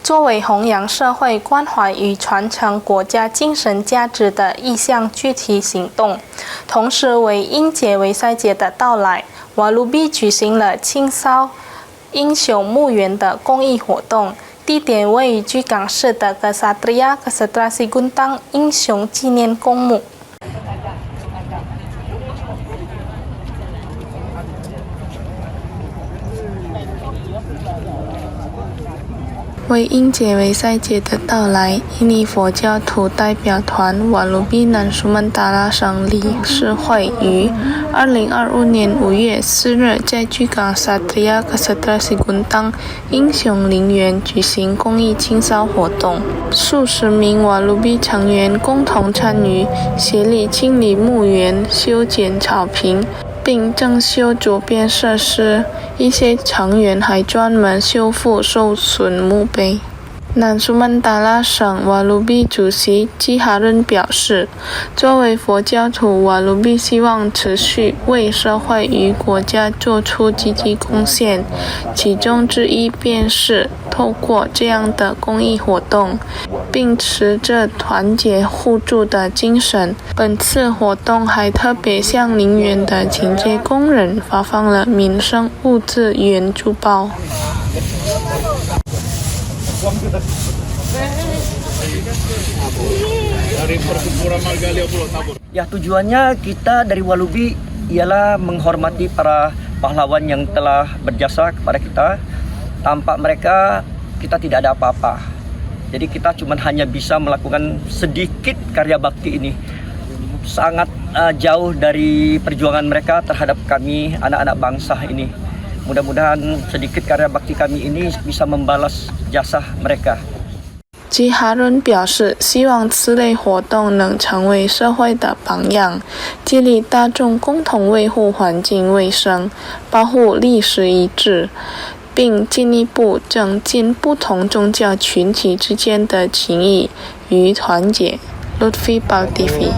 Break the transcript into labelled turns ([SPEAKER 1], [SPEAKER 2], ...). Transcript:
[SPEAKER 1] 作为弘扬社会关怀与传承国家精神价值的一项具体行动，同时为英杰维赛节的到来，瓦卢比举行了清扫英雄墓园的公益活动，地点位于居港市的Ksatria Siguntang 英雄纪念公墓。为英杰维赛节的到来，印尼佛教徒代表团瓦卢比南苏门答腊省理事会于2025年5月4日在居港Satria Siguntang 英雄陵园举行公益清扫活动，数十名瓦卢比成员共同参与，协力清理墓园、修剪草坪，并整修周边设施，一些成员还专门修复受损墓碑。南苏门答腊省瓦卢比主席基哈润表示，作为佛教徒，瓦卢比希望持续为社会与国家做出积极贡献，其中之一便是透过这样的公益活动，秉持着团结互助的精神。本次活动还特别向陵园的清洁工人发放了民生物资援助包。
[SPEAKER 2] Ya, tujuannya kita dari Walubi ialah menghormati para pahlawan yang telah berjasa kepada kita. Tanpa mereka kita tidak ada apa-apa. Jadi kita cuma hanya bisa melakukan sedikit karya bakti ini. Sangat jauh dari perjuangan mereka terhadap kami anak-anak bangsa ini. Mudah-mudahan sedikit karya bakti kami ini bisa membalas jasa mereka。
[SPEAKER 1] 基哈伦表示，希望此类活动能成为社会的榜样，激励大众共同维护环境卫生，保护历史遗址，并进一步增进不同宗教群体之间的情谊与团结。Lutfi Pal TV。